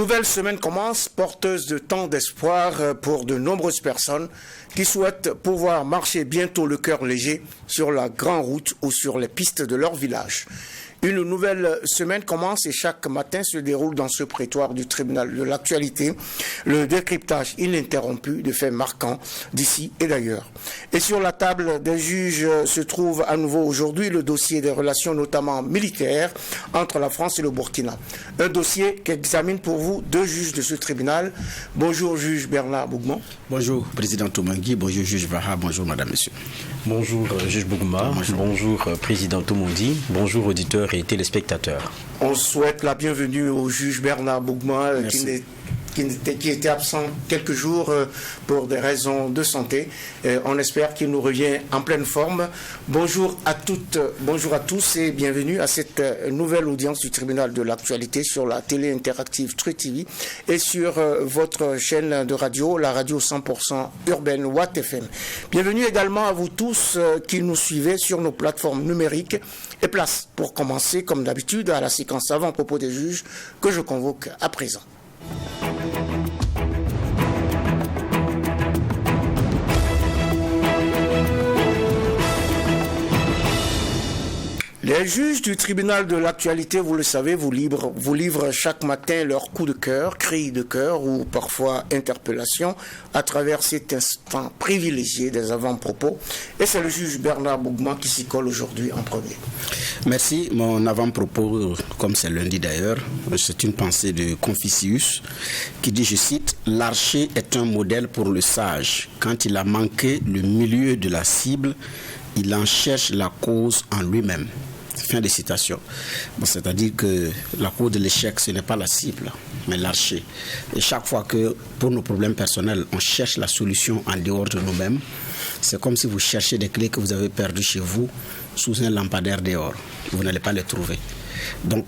nouvelle semaine commence, porteuse de tant d'espoir pour de nombreuses personnes qui souhaitent pouvoir marcher bientôt le cœur léger sur la grande route ou sur les pistes de leur village. Une nouvelle semaine commence et chaque matin se déroule dans ce prétoire du tribunal de l'actualité le décryptage ininterrompu de faits marquants d'ici et d'ailleurs. Et sur la table des juges se trouve à nouveau aujourd'hui le dossier des relations notamment militaires entre la France et le Burkina. Un dossier qu'examine pour vous deux juges de ce tribunal. Bonjour juge Bernard Bougman. Bonjour président Toumangui, bonjour juge Vaha, bonjour madame, monsieur. Bonjour juge Bougma, bonjour président Toumondi, bonjour auditeurs et téléspectateurs. On souhaite la bienvenue au juge Bernard Bougma qui était absent quelques jours pour des raisons de santé. On espère qu'il nous revient en pleine forme. Bonjour à toutes, bonjour à tous et bienvenue à cette nouvelle audience du tribunal de l'actualité sur la télé interactive True TV et sur votre chaîne de radio, la radio 100% urbaine Watt FM. Bienvenue également à vous tous qui nous suivez sur nos plateformes numériques et place pour commencer comme d'habitude à la séquence avant-propos des juges que je convoque à présent. Les juges du tribunal de l'actualité, vous le savez, vous livrent chaque matin leur coup de cœur, cri de cœur ou parfois interpellation à travers cet instant privilégié des avant-propos. Et c'est le juge Bernard Bougman qui s'y colle aujourd'hui en premier. Merci. Mon avant-propos, comme c'est lundi d'ailleurs, c'est une pensée de Confucius qui dit, je cite, « L'archer est un modèle pour le sage. Quand il a manqué le milieu de la cible, il en cherche la cause en lui-même. » Fin de citation. Bon, c'est-à-dire que la cause de l'échec, ce n'est pas la cible, mais l'archer. Et chaque fois que, pour nos problèmes personnels, on cherche la solution en dehors de nous-mêmes, c'est comme si vous cherchez des clés que vous avez perdues chez vous sous un lampadaire dehors. Vous n'allez pas les trouver. Donc,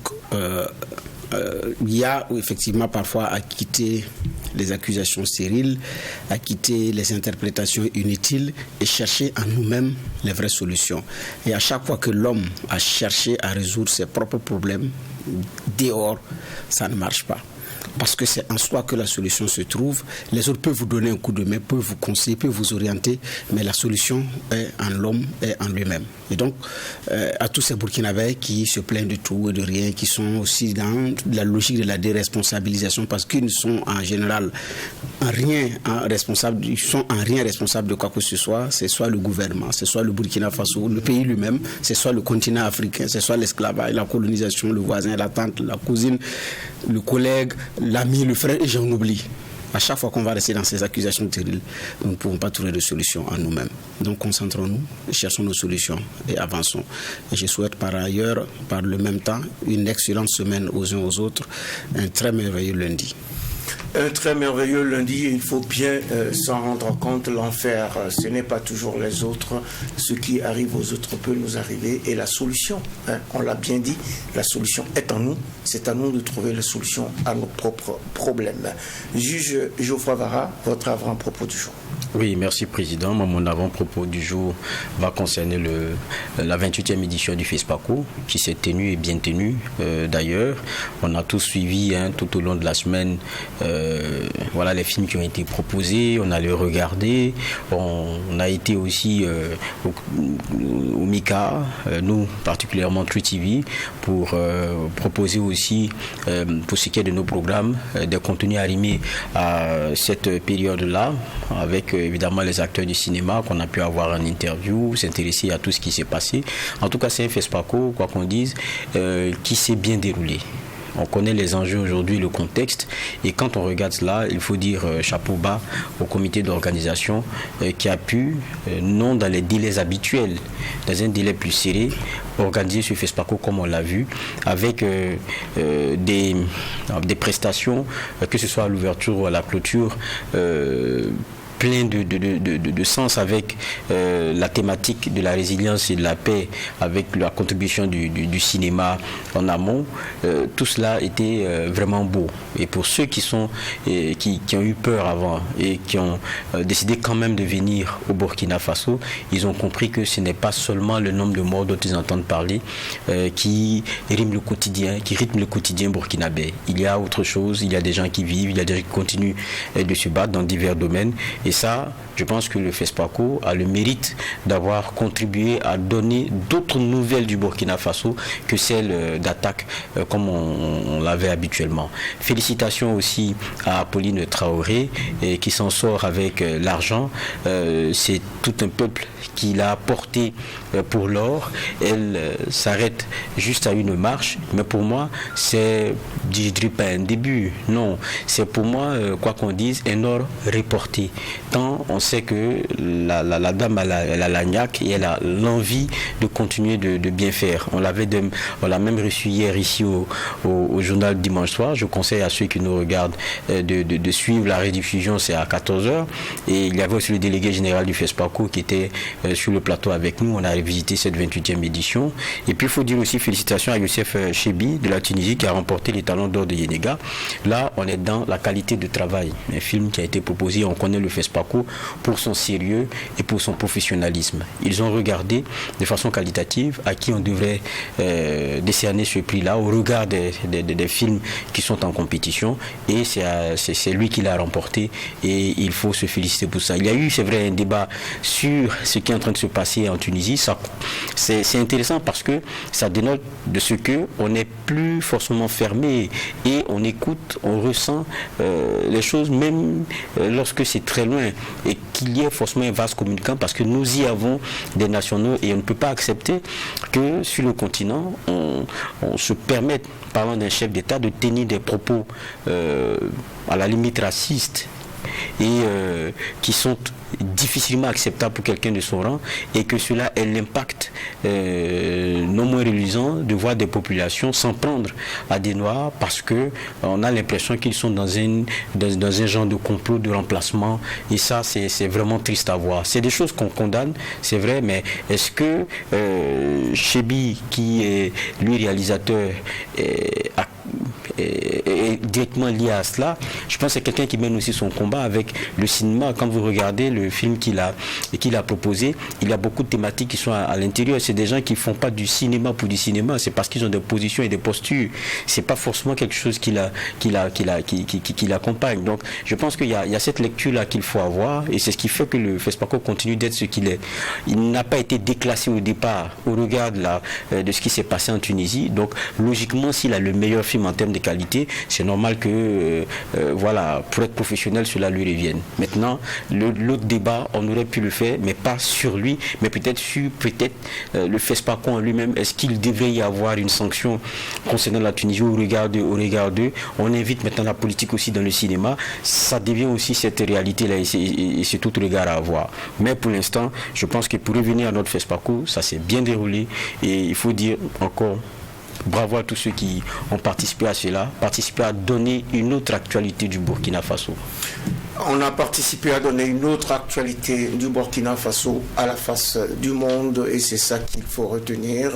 il y a effectivement parfois à quitter les accusations stériles, à quitter les interprétations inutiles et chercher en nous-mêmes les vraies solutions. Et à chaque fois que l'homme a cherché à résoudre ses propres problèmes, dehors, ça ne marche pas. Parce que c'est en soi que la solution se trouve. Les autres peuvent vous donner un coup de main, peuvent vous conseiller, peuvent vous orienter, mais la solution est en l'homme, est en lui-même. Et donc, à tous ces Burkinabés qui se plaignent de tout et de rien, qui sont aussi dans la logique de la déresponsabilisation, parce qu'ils sont en général en rien responsables, ils sont en rien responsables de quoi que ce soit. C'est soit le gouvernement, c'est soit le Burkina Faso, le pays lui-même, c'est soit le continent africain, c'est soit l'esclavage, la colonisation, le voisin, la tante, la cousine, le collègue, l'ami, le frère, et j'en oublie. À chaque fois qu'on va rester dans ces accusations terribles, nous ne pouvons pas trouver de solution en nous-mêmes. Donc concentrons-nous, cherchons nos solutions et avançons. Et je souhaite par ailleurs, par le même temps, une excellente semaine aux uns aux autres, un très merveilleux lundi. Un très merveilleux lundi, il faut bien s'en rendre compte, l'enfer, ce n'est pas toujours les autres, ce qui arrive aux autres peut nous arriver, et la solution, on l'a bien dit, la solution est en nous, c'est à nous de trouver la solution à nos propres problèmes. Juge Geoffroy Vara, votre avant-propos du jour. Oui, merci président. Mon avant-propos du jour va concerner la 28e édition du FESPACO qui s'est tenue et bien tenue d'ailleurs. On a tous suivi tout au long de la semaine voilà les films qui ont été proposés, on a les regardé, on a été aussi au MICA, nous particulièrement True TV, pour proposer aussi pour ce qui est de nos programmes des contenus animés à cette période-là avec évidemment les acteurs du cinéma qu'on a pu avoir en interview, s'intéresser à tout ce qui s'est passé. En tout cas, c'est un FESPACO, quoi qu'on dise, qui s'est bien déroulé. On connaît les enjeux aujourd'hui, le contexte, et quand on regarde cela, il faut dire chapeau bas au comité d'organisation qui a pu, non dans les délais habituels, dans un délai plus serré, organiser ce FESPACO comme on l'a vu, avec des prestations, que ce soit à l'ouverture ou à la clôture, plein de sens avec la thématique de la résilience et de la paix, avec la contribution du cinéma en amont. Tout cela était vraiment beau. Et pour ceux qui ont eu peur avant et qui ont décidé quand même de venir au Burkina Faso, ils ont compris que ce n'est pas seulement le nombre de morts dont ils entendent parler qui rythme le quotidien burkinabé. Il y a autre chose, il y a des gens qui vivent, il y a des gens qui continuent de se battre dans divers domaines. Et ça, je pense que le FESPACO a le mérite d'avoir contribué à donner d'autres nouvelles du Burkina Faso que celles d'attaque comme on l'avait habituellement. Félicitations aussi à Apolline Traoré qui s'en sort avec l'argent. C'est tout un peuple qui l'a porté pour l'or. Elle s'arrête juste à une marche, mais pour moi, c'est, je dirais pas un début, non, c'est pour moi, quoi qu'on dise, un or reporté. Tant on sait que la dame, elle a la niaque et elle a l'envie de continuer de bien faire. On l'a même reçu hier ici au journal Dimanche Soir. Je conseille à ceux qui nous regardent de suivre la rediffusion, c'est à 14h. Et il y avait aussi le délégué général du FESPACO qui était sur le plateau avec nous. On a visité cette 28e édition. Et puis il faut dire aussi félicitations à Youssef Chebi de la Tunisie qui a remporté les Talons d'or de Yenega. Là, on est dans la qualité de travail. Un film qui a été proposé, on connaît le FESPACO pour son sérieux et pour son professionnalisme. Ils ont regardé de façon qualitative à qui on devrait décerner ce prix-là au regard des films qui sont en compétition, et c'est lui qui l'a remporté et il faut se féliciter pour ça. Il y a eu, c'est vrai, un débat sur ce qui est en train de se passer en Tunisie. C'est intéressant parce que ça dénote de ce que on n'est plus forcément fermé et on écoute, on ressent les choses même lorsque c'est très loin et qu'il y ait forcément un vaste communicant, parce que nous y avons des nationaux et on ne peut pas accepter que sur le continent on se permette, parlant d'un chef d'État, de tenir des propos à la limite racistes et qui sont difficilement acceptables pour quelqu'un de son rang, et que cela ait l'impact non moins reluisant de voir des populations s'en prendre à des Noirs parce que on a l'impression qu'ils sont dans un genre de complot de remplacement, et ça c'est vraiment triste à voir. C'est des choses qu'on condamne, c'est vrai, mais est-ce que Chebi, qui est lui réalisateur, est directement lié à cela? Je pense que c'est quelqu'un qui mène aussi son combat avec le cinéma. Quand vous regardez le film qu'il a proposé, il y a beaucoup de thématiques qui sont à l'intérieur. C'est des gens qui font pas du cinéma pour du cinéma, c'est parce qu'ils ont des positions et des postures. C'est pas forcément quelque chose qui l'accompagne. Donc je pense qu'il y a cette lecture là qu'il faut avoir, et c'est ce qui fait que le FESPACO continue d'être ce qu'il est. Il n'a pas été déclassé au départ au regard de ce qui s'est passé en Tunisie. Donc logiquement, s'il a le meilleur film en termes de qualité, c'est normal que voilà, pour être professionnel, cela lui revienne. Maintenant, l'autre débat, on aurait pu le faire, mais pas sur lui, mais peut-être sur le FESPACO en lui-même. Est-ce qu'il devrait y avoir une sanction concernant la Tunisie au regard d'eux? On invite maintenant la politique aussi dans le cinéma. Ça devient aussi cette réalité-là, et c'est tout regard à avoir. Mais pour l'instant, je pense que pour revenir à notre FESPACO, ça s'est bien déroulé, et il faut dire encore bravo à tous ceux qui ont participé à cela, participé à donner une autre actualité du Burkina Faso. On a participé à donner une autre actualité du Burkina Faso à la face du monde, et c'est ça qu'il faut retenir.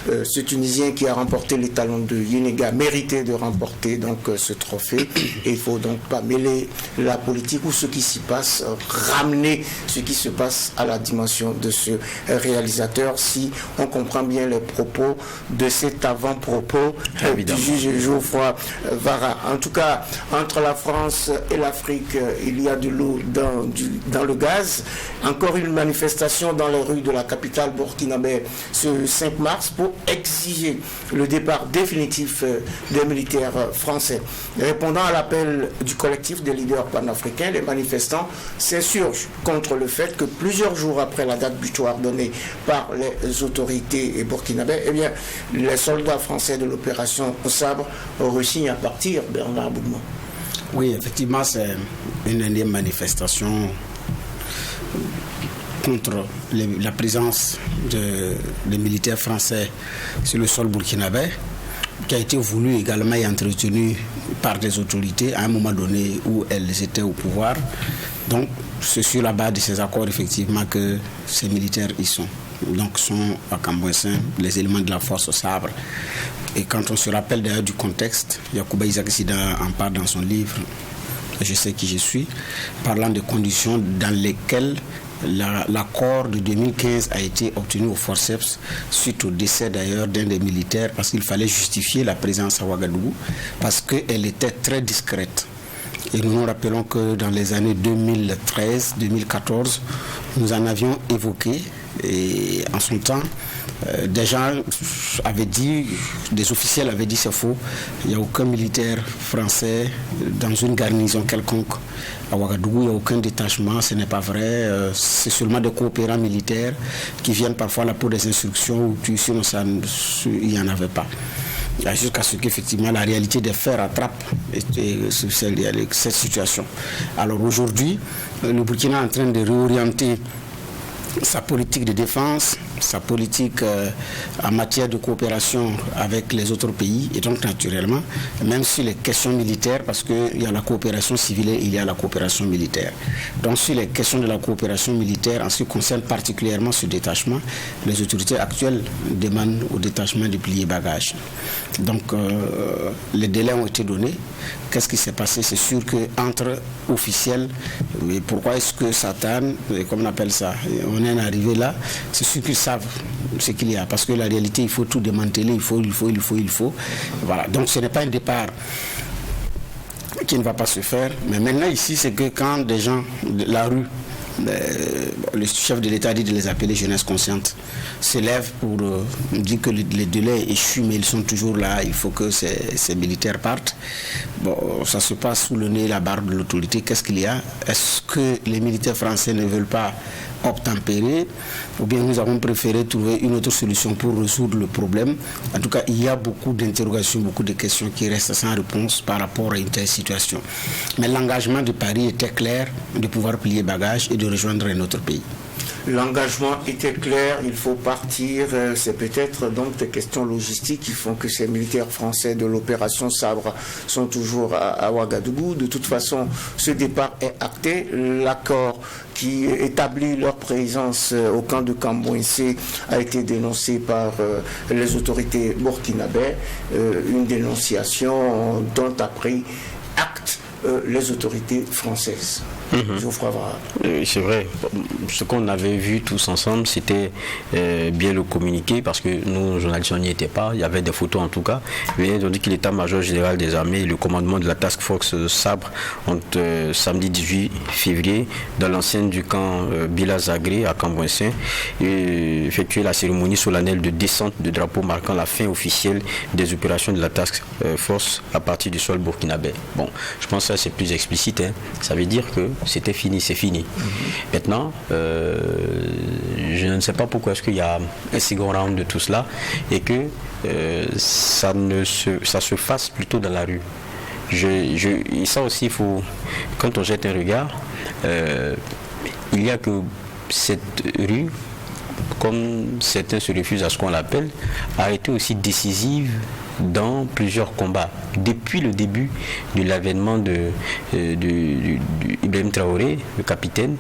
Ce Tunisien qui a remporté les Talons de Yenega méritait de remporter donc ce trophée, et il ne faut donc pas mêler la politique ou ce qui s'y passe, ramener ce qui se passe à la dimension de ce réalisateur, si on comprend bien les propos de cet avant-propos du juge Geoffroy Vara. En tout cas, entre la France et l'Afrique, il y a de l'eau dans le gaz. Encore une manifestation dans les rues de la capitale burkinabé ce 5 mars pour exiger le départ définitif des militaires français. Répondant à l'appel du collectif des leaders panafricains, les manifestants s'insurgent contre le fait que plusieurs jours après la date butoir donnée par les autorités burkinabées, eh bien, les soldats français de l'opération au sabre rechignent à partir. Bernard Boudmont. Oui, effectivement, c'est une énième manifestation contre la présence des militaires français sur le sol burkinabé, qui a été voulu également et entretenu par des autorités à un moment donné où elles étaient au pouvoir. Donc, c'est sur la base de ces accords, effectivement, que ces militaires y sont. Donc, sont à Cambouessin les éléments de la force au sabre. Et quand on se rappelle d'ailleurs du contexte, Yacouba Isaac Sida en parle dans son livre « Je sais qui je suis », parlant des conditions dans lesquelles l'accord de 2015 a été obtenu au forceps suite au décès d'ailleurs d'un des militaires, parce qu'il fallait justifier la présence à Ouagadougou parce qu'elle était très discrète. Et nous nous rappelons que dans les années 2013-2014, nous en avions évoqué, et en son temps, des gens avaient dit, des officiels avaient dit c'est faux, il n'y a aucun militaire français dans une garnison quelconque à Ouagadougou, il n'y a aucun détachement, ce n'est pas vrai, c'est seulement des coopérants militaires qui viennent parfois là pour des instructions, ou sinon il n'y en avait pas. Jusqu'à ce qu'effectivement la réalité des faits rattrape cette situation. Alors aujourd'hui, le Burkina est en train de réorienter sa politique de défense, sa politique en matière de coopération avec les autres pays, et donc naturellement, même sur les questions militaires, parce qu'il y a la coopération civile et il y a la coopération militaire. Donc sur les questions de la coopération militaire, en ce qui concerne particulièrement ce détachement, les autorités actuelles demandent au détachement de plier bagages. Donc les délais ont été donnés. Qu'est-ce qui s'est passé? C'est sûr qu'entre officiels, et pourquoi est-ce que Satan, comme on appelle ça, on est arrivé là, c'est sûr qu'ils savent ce qu'il y a, parce que la réalité, il faut tout démanteler, il faut. Voilà, donc ce n'est pas un départ qui ne va pas se faire, mais maintenant ici, c'est que quand des gens de la rue, le chef de l'État dit de les appeler jeunesse consciente, se lève pour dire que les délais échouent, mais ils sont toujours là, il faut que ces militaires partent. Bon, ça se passe sous le nez, la barre de l'autorité. Qu'est-ce qu'il y a? Est-ce que les militaires français ne veulent pas obtempérer, ou bien nous avons préféré trouver une autre solution pour résoudre le problème? En tout cas, il y a beaucoup d'interrogations, beaucoup de questions qui restent sans réponse par rapport à une telle situation. Mais l'engagement de Paris était clair, de pouvoir plier bagages et de rejoindre un autre pays. L'engagement était clair, il faut partir. C'est peut-être donc des questions logistiques qui font que ces militaires français de l'opération Sabre sont toujours à Ouagadougou. De toute façon, ce départ est acté. L'accord qui établit leur présence au camp de Cambouense a été dénoncé par les autorités burkinabè. Une dénonciation dont a pris acte les autorités françaises. C'est vrai. Ce qu'on avait vu tous ensemble, c'était bien le communiqué, parce que nous, journalistes, on n'y était pas. Il y avait des photos en tout cas. Mais on dit que l'état-major général des armées et le commandement de la task force Sabre ont samedi 18 février, dans l'enceinte du camp Bila Zagré à Cambouessin, effectué la cérémonie solennelle de descente de drapeau marquant la fin officielle des opérations de la task force à partir du sol burkinabè. Bon, je pense que ça c'est plus explicite. Ça veut dire que c'était fini, c'est fini. Maintenant, je ne sais pas pourquoi est-ce qu'il y a un second round de tout cela et que ça se fasse plutôt dans la rue. Et ça aussi, il faut, quand on jette un regard, il y a que cette rue, comme certains se refusent à ce qu'on l'appelle, a été aussi décisive dans plusieurs combats. Depuis le début de l'avènement de Ibrahim Traoré, le capitaine,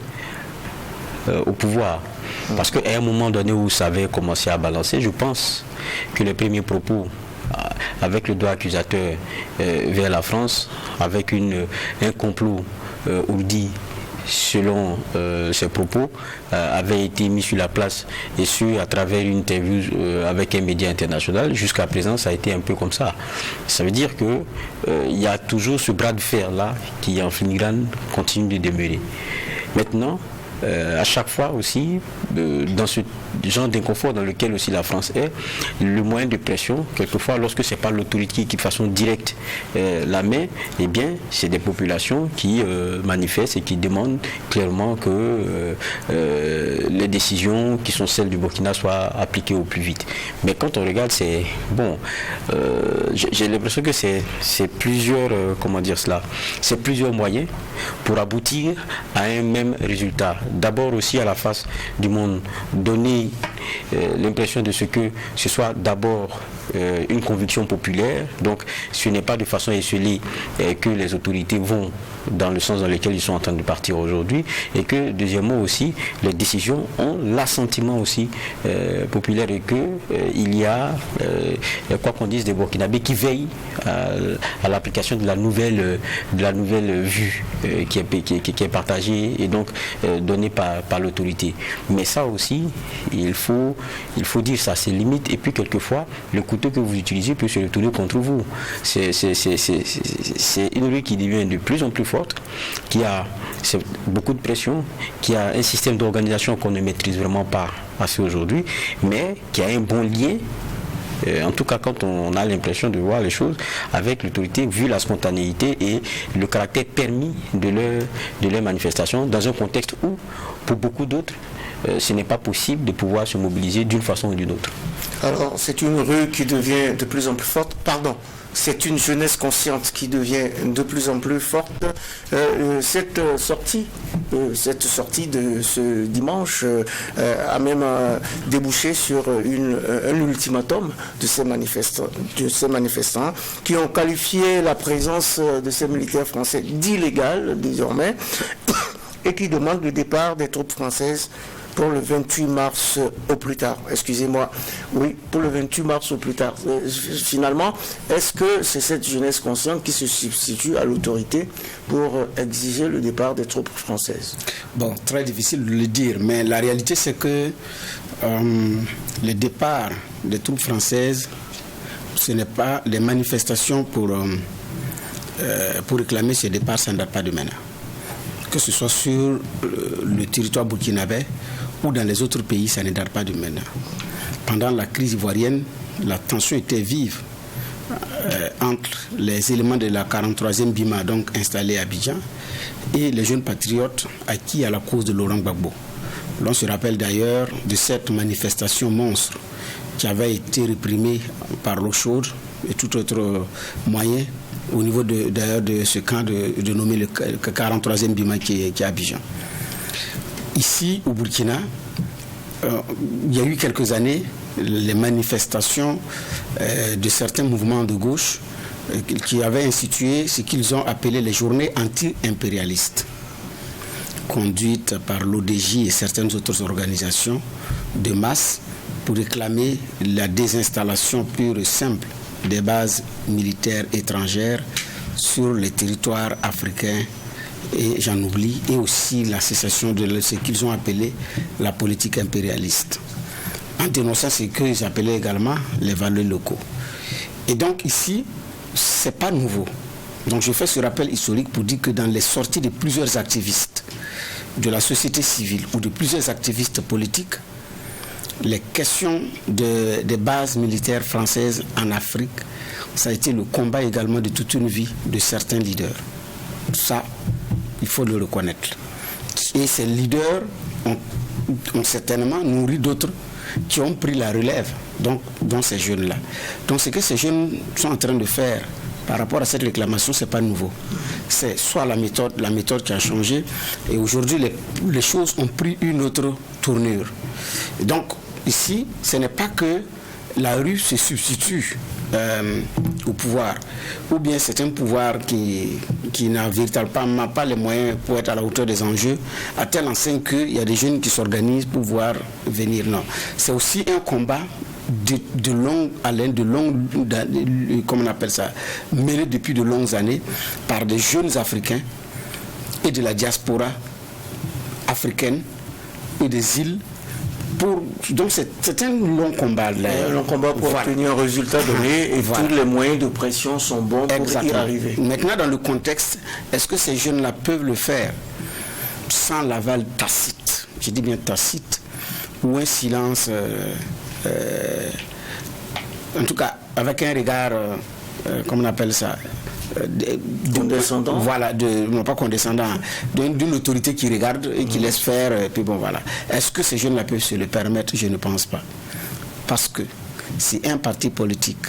au pouvoir. Parce qu'à un moment donné où ça avait commencé à balancer, je pense que les premiers propos avec le doigt accusateur vers la France, avec un complot ourdi selon ses propos, avait été mis sur la place, et ce à travers une interview avec un média international. Jusqu'à présent, ça a été un peu comme ça. Ça veut dire que il y a toujours ce bras de fer là qui en filigrane continue de demeurer. Maintenant, à chaque fois aussi, dans ce genre d'inconfort dans lequel aussi la France est, le moyen de pression, quelquefois lorsque ce n'est pas l'autorité qui de façon directe la met, eh bien c'est des populations qui manifestent et qui demandent clairement que les décisions qui sont celles du Burkina soient appliquées au plus vite. Mais quand on regarde, c'est bon, j'ai l'impression que c'est plusieurs, comment dire cela, c'est plusieurs moyens pour aboutir à un même résultat. D'abord aussi à la face du monde, donner l'impression de ce que ce soit d'abord une conviction populaire, donc ce n'est pas de façon esselée que les autorités vont dans le sens dans lequel ils sont en train de partir aujourd'hui, et que deuxièmement aussi, les décisions ont l'assentiment aussi populaire, et que il y a, quoi qu'on dise, des Burkinabés qui veillent à l'application de la nouvelle vue qui est partagée et donc donnée par l'autorité. Mais ça aussi, il faut dire ça, c'est limite, et puis quelquefois, le couteau que vous utilisez peut se retourner contre vous. C'est une rue qui devient de plus en plus forte, qui a beaucoup de pression, qui a un système d'organisation qu'on ne maîtrise vraiment pas assez aujourd'hui, mais qui a un bon lien, en tout cas quand on a l'impression de voir les choses avec l'autorité, vu la spontanéité et le caractère permis de leur manifestation, dans un contexte où, pour beaucoup d'autres, ce n'est pas possible de pouvoir se mobiliser d'une façon ou d'une autre. Alors, c'est une rue qui devient de plus en plus forte. Pardon, c'est une jeunesse consciente qui devient de plus en plus forte. Cette sortie de ce dimanche a même débouché sur un ultimatum de ces manifestants qui ont qualifié la présence de ces militaires français d'illégale désormais et qui demandent le départ des troupes françaises pour le 28 mars au plus tard. Excusez-moi. Oui, pour le 28 mars au plus tard. Finalement, est-ce que c'est cette jeunesse consciente qui se substitue à l'autorité pour exiger le départ des troupes françaises? Bon, très difficile de le dire, mais la réalité c'est que le départ des troupes françaises, ce n'est pas les manifestations pour réclamer ce départ, ça ne date pas de maintenant. Que ce soit sur le territoire burkinabé ou dans les autres pays, ça ne date pas de maintenant. Pendant la crise ivoirienne, la tension était vive entre les éléments de la 43e BIMA, donc installés à Abidjan, et les jeunes patriotes acquis à la cause de Laurent Gbagbo. L'on se rappelle d'ailleurs de cette manifestation monstre qui avait été réprimée par l'eau chaude et tout autre moyen au niveau d'ailleurs de ce camp de nommer le 43e BIMA qui est à Abidjan. Ici, au Burkina, il y a eu quelques années les manifestations de certains mouvements de gauche qui avaient institué ce qu'ils ont appelé les journées anti-impérialistes, conduites par l'ODJ et certaines autres organisations de masse pour réclamer la désinstallation pure et simple des bases militaires étrangères sur les territoires africains, et j'en oublie, et aussi la cessation de ce qu'ils ont appelé la politique impérialiste, en dénonçant ce qu'ils appelaient également les valeurs locaux. Et donc ici, c'est pas nouveau. Donc je fais ce rappel historique pour dire que dans les sorties de plusieurs activistes de la société civile ou de plusieurs activistes politiques, les questions des bases militaires françaises en Afrique, ça a été le combat également de toute une vie de certains leaders. Ça, il faut le reconnaître. Et ces leaders ont certainement nourri d'autres qui ont pris la relève, donc, dans ces jeunes-là. Donc ce que ces jeunes sont en train de faire par rapport à cette réclamation, ce n'est pas nouveau. C'est soit la méthode qui a changé, et aujourd'hui les choses ont pris une autre tournure. Et donc ici, ce n'est pas que la rue se substitue au pouvoir, ou bien c'est un pouvoir qui n'a véritablement pas les moyens pour être à la hauteur des enjeux, à telle enseigne qu'il y a des jeunes qui s'organisent pour pouvoir venir. Non, c'est aussi un combat de longue haleine, comment on appelle ça, mené depuis de longues années par des jeunes Africains et de la diaspora africaine et des îles. Donc c'est un long combat. Un long combat pour obtenir un résultat donné, et tous les moyens de pression sont bons pour y arriver. Maintenant, dans le contexte, est-ce que ces jeunes-là peuvent le faire sans l'aval tacite, je dis bien tacite, ou un silence, en tout cas avec un regard, comment on appelle ça, condescendant. Voilà, non pas condescendant, d'une autorité qui regarde et qui laisse faire, et puis bon voilà. Est-ce que ces jeunes-là peuvent se le permettre? Je ne pense pas. Parce que si un parti politique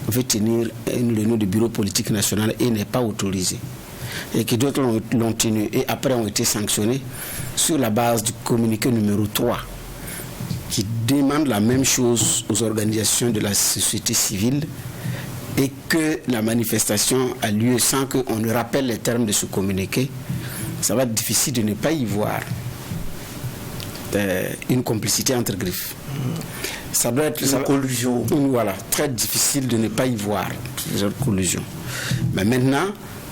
veut tenir le nom de bureau politique national et n'est pas autorisé, et que d'autres l'ont tenu et après ont été sanctionnés sur la base du communiqué numéro 3 qui demande la même chose aux organisations de la société civile et que la manifestation a lieu sans qu'on ne rappelle les termes de ce communiqué, ça va être difficile de ne pas y voir une complicité entre griffes. Ça doit être une collusion. Voilà, très difficile de ne pas y voir cette collusion. Mais maintenant,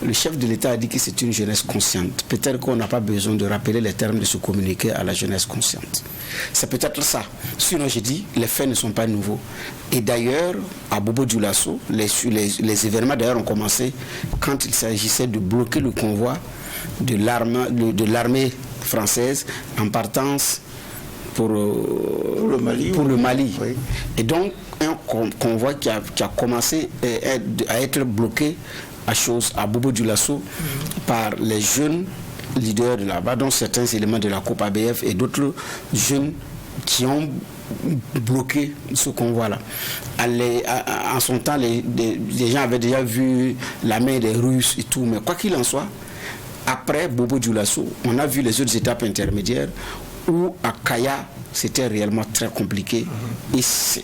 le chef de l'État a dit que c'est une jeunesse consciente. Peut-être qu'on n'a pas besoin de rappeler les termes de ce communiqué à la jeunesse consciente. C'est peut-être ça. Sinon, j'ai dit, les faits ne sont pas nouveaux. Et d'ailleurs, à Bobo-Dioulasso, les événements d'ailleurs ont commencé quand il s'agissait de bloquer le convoi de l'armée française en partance pour le Mali. Oui. Et donc, un convoi qui a commencé à être bloqué à Bobo-Dioulasso par les jeunes leaders de là-bas, dont certains éléments de la Coupe ABF et d'autres jeunes qui ont bloqué ce convoi-là. En son temps, les gens avaient déjà vu la main des Russes et tout, mais quoi qu'il en soit, après Bobo-Dioulasso, on a vu les autres étapes intermédiaires où à Kaya, c'était réellement très compliqué. Et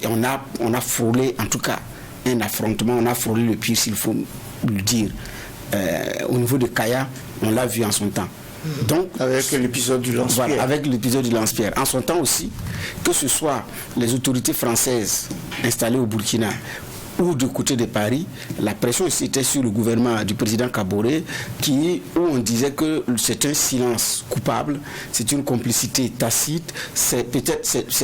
on a frôlé, en tout cas, un affrontement, on a frôlé le pire, s'il faut le dire. Au niveau de Kaya, on l'a vu en son temps. Donc, avec l'épisode du lance-pierre. Voilà, avec l'épisode du lance-pierre. En son temps aussi, que ce soit les autorités françaises installées au Burkina ou du côté de Paris, la pression ici était sur le gouvernement du président Kaboré, où on disait que c'est un silence coupable, c'est une complicité tacite, c'est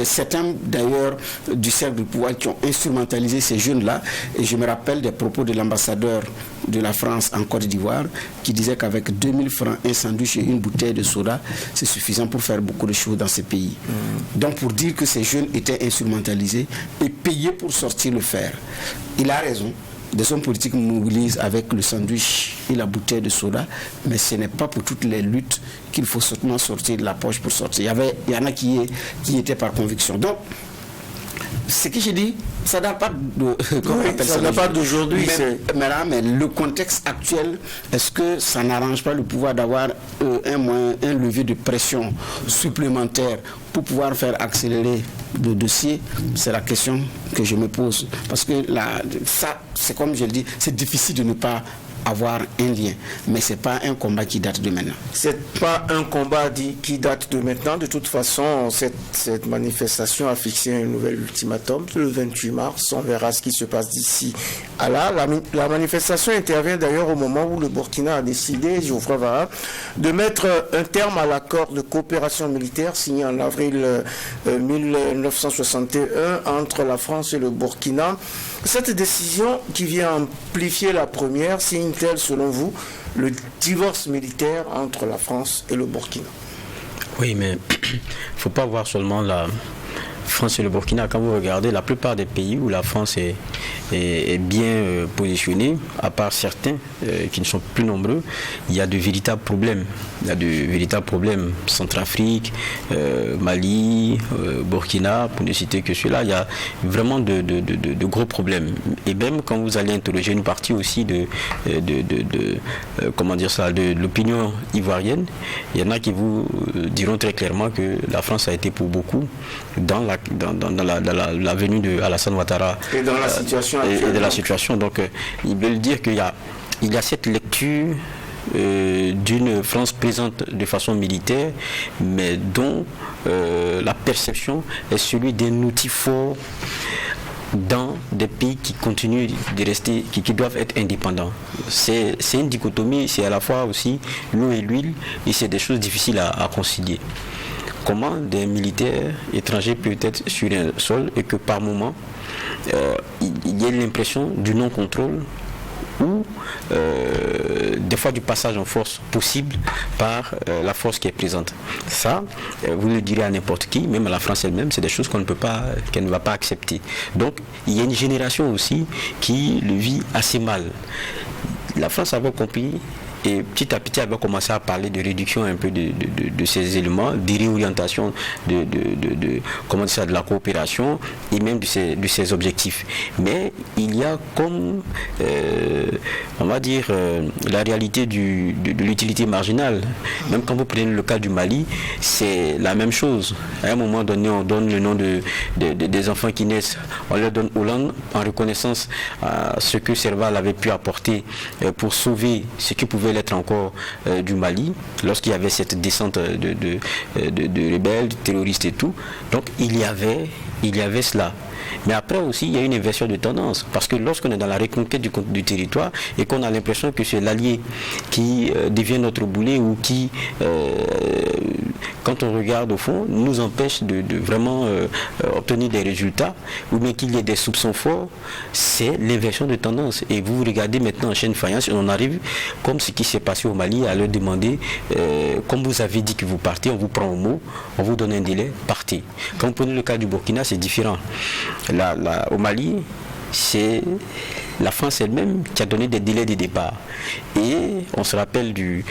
certains d'ailleurs du cercle de pouvoir qui ont instrumentalisé ces jeunes-là, et je me rappelle des propos de l'ambassadeur de la France en Côte d'Ivoire, qui disait qu'avec 2000 francs, un sandwich et une bouteille de soda, c'est suffisant pour faire beaucoup de choses dans ces pays. Donc pour dire que ces jeunes étaient instrumentalisés et payés pour sortir le fer. Il a raison. Des hommes politiques mobilisent avec le sandwich et la bouteille de soda, mais ce n'est pas pour toutes les luttes qu'il faut seulement sortir de la poche pour sortir. Il y en a qui étaient par conviction. Donc, ce que j'ai dit, ça n'a pas d'aujourd'hui. Mais le contexte actuel, est-ce que ça n'arrange pas le pouvoir d'avoir un levier de pression supplémentaire pour pouvoir faire accélérer le dossier? C'est la question que je me pose. Parce que ça, c'est comme je le dis, c'est difficile de ne pas avoir un lien, mais c'est pas un combat qui date de maintenant. C'est pas un combat qui date de maintenant. De toute façon, cette manifestation a fixé un nouvel ultimatum le 28 mars. On verra ce qui se passe d'ici à là. La manifestation intervient d'ailleurs au moment où le Burkina a décidé, Geoffroy Vara, de mettre un terme à l'accord de coopération militaire signé en avril 1961 entre la France et le Burkina. Cette décision qui vient amplifier la première signe-t-elle, selon vous, le divorce militaire entre la France et le Burkina? Oui, mais il ne faut pas voir seulement la France et le Burkina. Quand vous regardez, la plupart des pays où la France est bien positionnée, à part certains qui ne sont plus nombreux, il y a de véritables problèmes. Il y a de véritables problèmes. Centrafrique, Mali, Burkina, pour ne citer que ceux-là, il y a vraiment de gros problèmes. Et même quand vous allez interroger une partie aussi de l'opinion ivoirienne, il y en a qui vous diront très clairement que la France a été pour beaucoup dans la venue de Alassane Ouattara et dans la situation et de la situation. Donc ils veulent dire qu'il y a cette lecture d'une France présente de façon militaire, mais dont la perception est celui d'un outil fort dans des pays qui continuent de rester, qui doivent être indépendants. C'est une dichotomie, c'est à la fois aussi l'eau et l'huile, et c'est des choses difficiles à concilier. Comment des militaires étrangers peuvent être sur un sol et que par moment il y ait l'impression du non-contrôle ou des fois du passage en force possible par la force qui est présente. Ça, vous le direz à n'importe qui, même à la France elle-même, c'est des choses qu'elle ne va pas accepter. Donc il y a une génération aussi qui le vit assez mal. La France avait compris Et petit à petit, elle va commencer à parler de réduction un peu de ces éléments, de réorientation comment dire ça, de la coopération et même de ses objectifs. Mais il y a comme, on va dire, la réalité de l'utilité marginale. Même quand vous prenez le cas du Mali, c'est la même chose. À un moment donné, on donne le nom des enfants qui naissent, on leur donne Hollande en reconnaissance à ce que Serval avait pu apporter pour sauver ce qui pouvait l'être encore du Mali, lorsqu'il y avait cette descente de rebelles, de terroristes et tout. Donc il y avait cela. Mais après aussi, il y a une inversion de tendance. Parce que lorsqu'on est dans la reconquête du territoire et qu'on a l'impression que c'est l'allié qui devient notre boulet ou qui, quand on regarde au fond, nous empêche de vraiment obtenir des résultats, ou bien qu'il y ait des soupçons forts, c'est l'inversion de tendance. Et vous regardez maintenant en chaîne faïence, on arrive, comme ce qui s'est passé au Mali, à leur demander, comme vous avez dit que vous partez, on vous prend au mot, on vous donne un délai, partez. Quand vous prenez le cas du Burkina, c'est différent. Au Mali, c'est la France elle-même qui a donné des délais de départ. Et on se rappelle de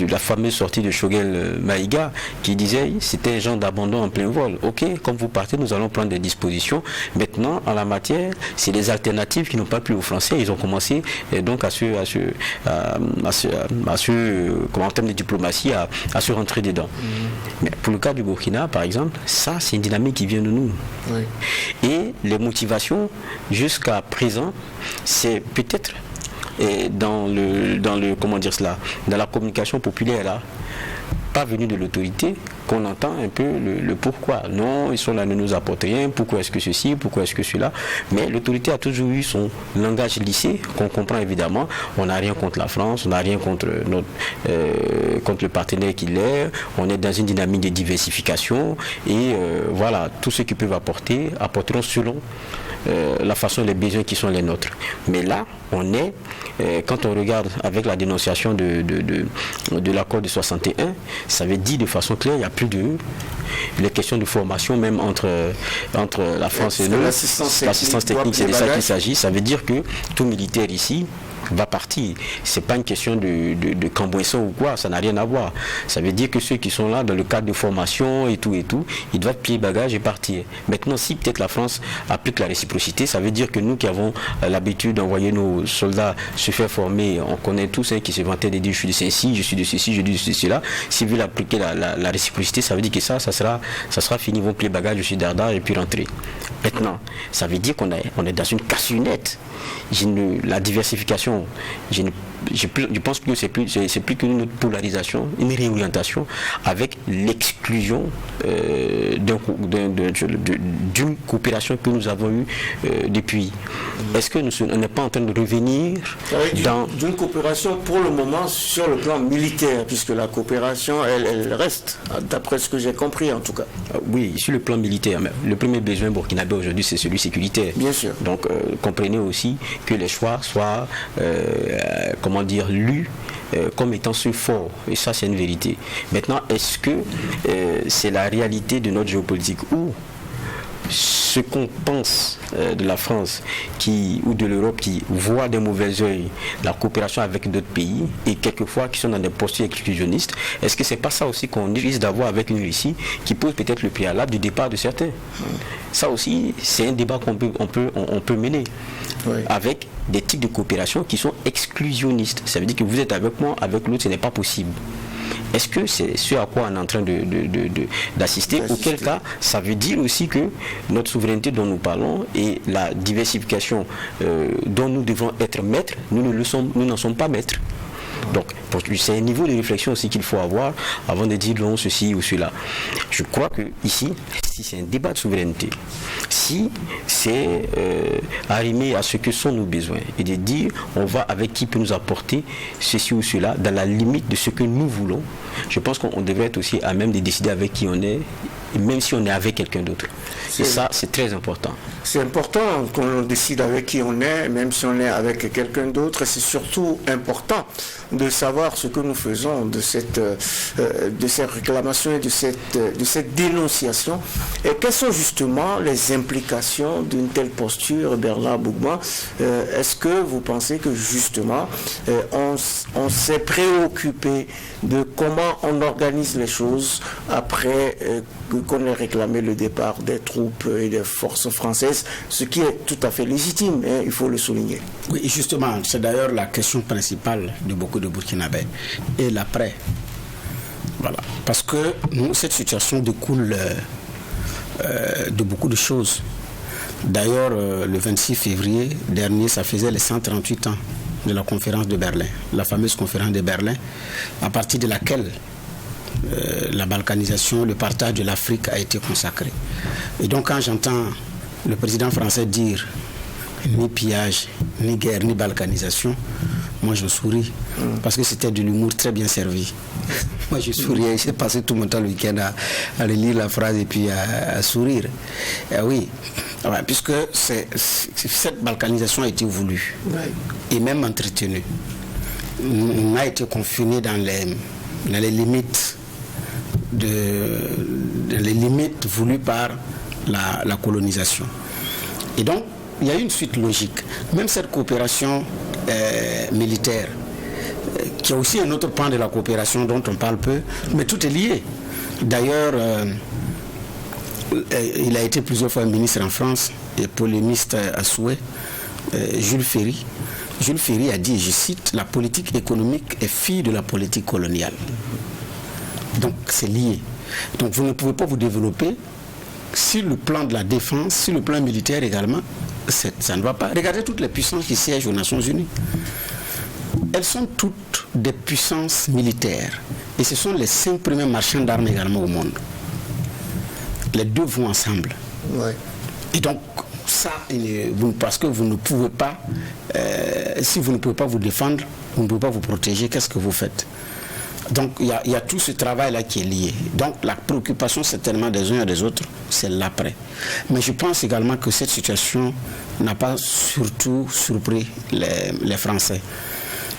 la fameuse sortie de Choguel Maïga qui disait c'était un genre d'abandon en plein vol. Ok, comme vous partez, nous allons prendre des dispositions. Maintenant, en la matière, c'est des alternatives qui n'ont pas plu aux Français. Ils ont commencé donc en termes de diplomatie à se rentrer dedans. Mais pour le cas du Burkina, par exemple, ça c'est une dynamique qui vient de nous. Oui. Et les motivations jusqu'à présent, c'est peut-être dans la communication populaire là, pas venu de l'autorité, qu'on entend un peu le pourquoi. Non, ils sont là, ne nous apportent rien, pourquoi est-ce que ceci, pourquoi est-ce que cela. Mais l'autorité a toujours eu son langage lissé, qu'on comprend évidemment. On n'a rien contre la France, on n'a rien contre le partenaire qu'il est. On est dans une dynamique de diversification et voilà, tout ce qu'ils peuvent apporter, apporteront selon la façon, les besoins qui sont les nôtres. Mais là, on est, quand on regarde avec la dénonciation de l'accord de 61, ça veut dire de façon claire, il n'y a plus les questions de formation, même entre la France et nous. L'assistance technique, c'est de ça qu'il s'agit. Ça veut dire que tout militaire ici va partir. C'est pas une question de cambouisson ou quoi, ça n'a rien à voir. Ça veut dire que ceux qui sont là dans le cadre de formation et tout, ils doivent plier bagages et partir. Maintenant, si peut-être la France applique la réciprocité, ça veut dire que nous qui avons l'habitude d'envoyer nos soldats se faire former, on connaît tous qui se vantaient de dire je suis de ceci, je suis de ceci, je dis de cela. S'ils veulent appliquer la réciprocité, ça veut dire que ça sera fini, ils vont plier bagages, je suis dardard et puis rentrer. Maintenant, ça veut dire qu'on est dans une cassette. La diversification, je pense que c'est plus qu'une polarisation, une réorientation avec l'exclusion d'une coopération que nous avons eue depuis. Est-ce que on n'est pas en train de revenir d'une coopération pour le moment sur le plan militaire, puisque la coopération, elle reste, d'après ce que j'ai compris en tout cas. Oui, sur le plan militaire. Mais le premier besoin burkinabé aujourd'hui, c'est celui sécuritaire. Bien sûr. Donc, comprenez aussi que les choix soient, lus comme étant ce fort. Et ça, c'est une vérité. Maintenant, est-ce que c'est la réalité de notre géopolitique ou ce qu'on pense de la France ou de l'Europe qui voit d'un mauvais œil la coopération avec d'autres pays et quelquefois qui sont dans des postures exclusionnistes, est-ce que c'est pas ça aussi qu'on risque d'avoir avec une Russie qui pose peut-être le préalable du départ de certains? Ça aussi, c'est un débat qu'on peut mener avec des types de coopération qui sont exclusionnistes. Ça veut dire que vous êtes avec moi, avec l'autre, ce n'est pas possible. Est-ce que c'est ce à quoi on est en train d'assister? Auquel cas, ça veut dire aussi que notre souveraineté dont nous parlons et la diversification dont nous devons être maîtres, nous n'en sommes pas maîtres. Donc, c'est un niveau de réflexion aussi qu'il faut avoir avant de dire non, ceci ou cela. Je crois que ici, si c'est un débat de souveraineté, si c'est arrimer à ce que sont nos besoins et de dire on va avec qui peut nous apporter ceci ou cela dans la limite de ce que nous voulons, je pense qu'on devrait être aussi à même de décider avec qui on est même si on est avec quelqu'un d'autre. Et ça, c'est très important. C'est important qu'on décide avec qui on est, même si on est avec quelqu'un d'autre. C'est surtout important de savoir ce que nous faisons de cette réclamation et de cette dénonciation. Et quelles sont justement les implications d'une telle posture, Bernard Bougma? Est-ce que vous pensez que justement on s'est préoccupé de comment on organise les choses après qu'on ait réclamé le départ des troupes et des forces françaises, ce qui est tout à fait légitime, hein, il faut le souligner. Oui, justement, c'est d'ailleurs la question principale de beaucoup de Burkinabés. Et l'après. Voilà. Parce que cette situation découle de beaucoup de choses. D'ailleurs, le 26 février dernier, ça faisait les 138 ans de la conférence de Berlin, la fameuse conférence de Berlin, à partir de laquelle la balkanisation, le partage de l'Afrique a été consacré. Et donc quand j'entends le président français dire ni pillage, ni guerre, ni balkanisation, moi je souris, parce que c'était de l'humour très bien servi. Moi je souriais, j'ai passé tout mon temps le week-end à lire la phrase et puis à sourire. Oui, puisque cette balkanisation a été voulue et même entretenue. On a été confiné dans les limites les limites voulues par la colonisation. Et donc, il y a une suite logique. Même cette coopération militaire, qui est aussi un autre pan de la coopération dont on parle peu, mais tout est lié. D'ailleurs, il a été plusieurs fois ministre en France et polémiste à souhait, Jules Ferry. Jules Ferry a dit, je cite, la politique économique est fille de la politique coloniale. Donc c'est lié. Donc vous ne pouvez pas vous développer sur le plan de la défense, sur le plan militaire également, ça ne va pas. Regardez toutes les puissances qui siègent aux Nations Unies. Elles sont toutes des puissances militaires. Et ce sont les 5 premiers marchands d'armes également au monde. Les deux vont ensemble. Ouais. Et donc, ça, parce que vous ne pouvez pas, si vous ne pouvez pas vous défendre, vous ne pouvez pas vous protéger, qu'est-ce que vous faites? Donc, il y a tout ce travail-là qui est lié. Donc, la préoccupation certainement des uns et des autres, c'est l'après. Mais je pense également que cette situation n'a pas surtout surpris les Français.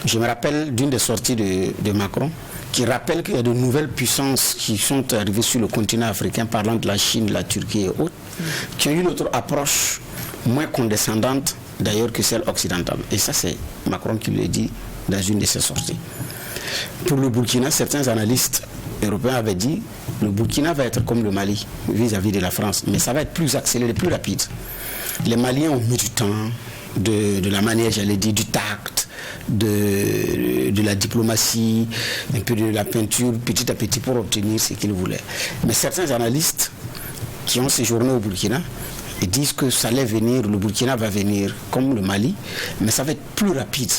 Je me rappelle d'une des sorties de Macron, qui rappelle qu'il y a de nouvelles puissances qui sont arrivées sur le continent africain, parlant de la Chine, de la Turquie et autres, qui ont eu une autre approche moins condescendante d'ailleurs que celle occidentale. Et ça, c'est Macron qui le dit dans une de ses sorties. Pour le Burkina, certains analystes européens avaient dit le Burkina va être comme le Mali vis-à-vis de la France, mais ça va être plus accéléré, plus rapide. Les Maliens ont mis du temps, de la manière, j'allais dire, du tact, de la diplomatie, un peu de la peinture, petit à petit pour obtenir ce qu'ils voulaient. Mais certains analystes qui ont séjourné au Burkina disent que ça allait venir, le Burkina va venir comme le Mali, mais ça va être plus rapide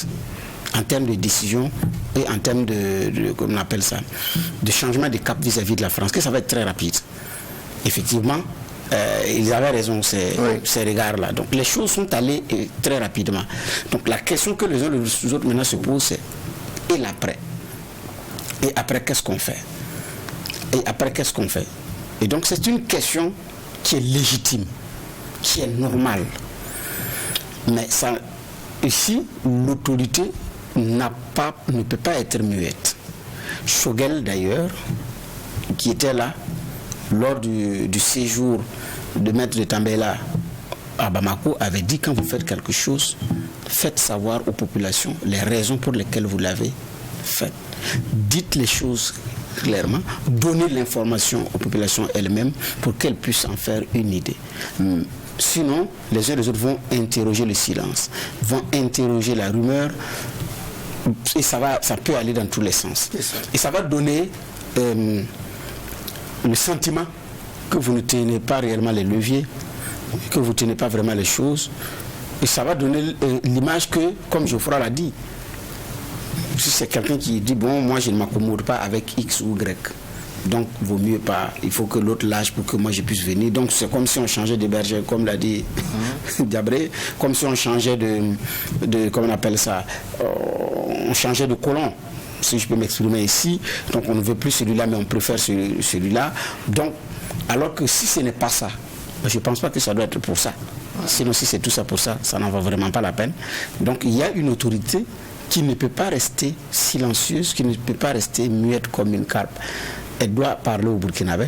en termes de décision et en termes de comment on appelle ça, de changement de cap vis-à-vis de la France, que ça va être très rapide. Effectivement, ils avaient raison, ces regards-là. Donc les choses sont allées très rapidement. Donc la question que les uns et les autres maintenant se posent, c'est et l'après? Et après, qu'est-ce qu'on fait? Et après, qu'est-ce qu'on fait? Et donc c'est une question qui est légitime, qui est normale. Mais ça, ici, l'autorité ne peut pas être muette. Choguel d'ailleurs, qui était là lors du séjour de Maître de Tambela à Bamako, avait dit quand vous faites quelque chose, faites savoir aux populations les raisons pour lesquelles vous l'avez fait. Dites les choses clairement, donnez l'information aux populations elles-mêmes pour qu'elles puissent en faire une idée. Sinon, les uns et les autres vont interroger le silence, vont interroger la rumeur, et ça peut aller dans tous les sens. Et ça va donner le sentiment que vous ne tenez pas réellement les leviers, que vous ne tenez pas vraiment les choses. Et ça va donner l'image que, comme Geoffroy l'a dit, si c'est quelqu'un qui dit, bon, moi je ne m'accommode pas avec X ou Y, donc vaut mieux pas, il faut que l'autre lâche pour que moi je puisse venir. Donc c'est comme si on changeait de berger, comme l'a dit Diabré, comme si on changeait de comment on appelle ça, on changeait de colon, si je peux m'exprimer ici. Donc on ne veut plus celui-là, mais on préfère celui-là. Donc Alors que si ce n'est pas ça, je ne pense pas que ça doit être pour ça. Sinon, si c'est tout ça pour ça, ça n'en vaut vraiment pas la peine. Donc, il y a une autorité qui ne peut pas rester silencieuse, qui ne peut pas rester muette comme une carpe. Elle doit parler aux Burkinabés,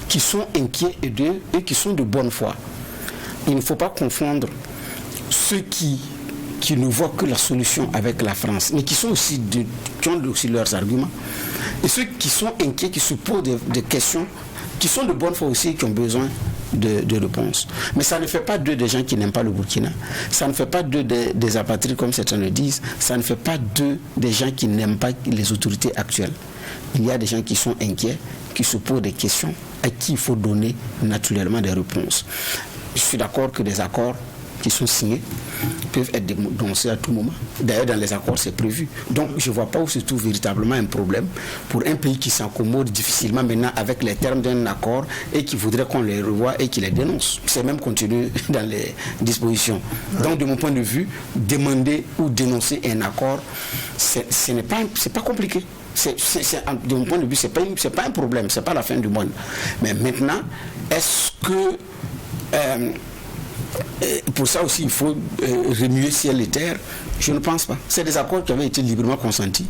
qui sont inquiets et qui sont de bonne foi. Il ne faut pas confondre ceux qui ne voient que la solution avec la France, mais qui sont aussi qui ont aussi leurs arguments, et ceux qui sont inquiets, qui se posent des questions, qui sont de bonne foi aussi, qui ont besoin de réponses. Mais ça ne fait pas d'eux des gens qui n'aiment pas le Burkina, ça ne fait pas d'eux des apatrides comme certains le disent, ça ne fait pas d'eux des gens qui n'aiment pas les autorités actuelles. Il y a des gens qui sont inquiets, qui se posent des questions, à qui il faut donner naturellement des réponses. Je suis d'accord que des accords qui sont signés peuvent être dénoncés à tout moment. D'ailleurs, dans les accords, c'est prévu. Donc, je ne vois pas où se trouve véritablement un problème pour un pays qui s'accommode difficilement maintenant avec les termes d'un accord et qui voudrait qu'on les revoie et qui les dénonce. C'est même contenu dans les dispositions. Donc, de mon point de vue, demander ou dénoncer un accord, c'est pas compliqué. De mon point de vue, c'est pas un problème, c'est pas la fin du monde. Mais maintenant, est-ce que pour ça aussi il faut remuer ciel et terre? Je ne pense pas. C'est des accords qui avaient été librement consentis.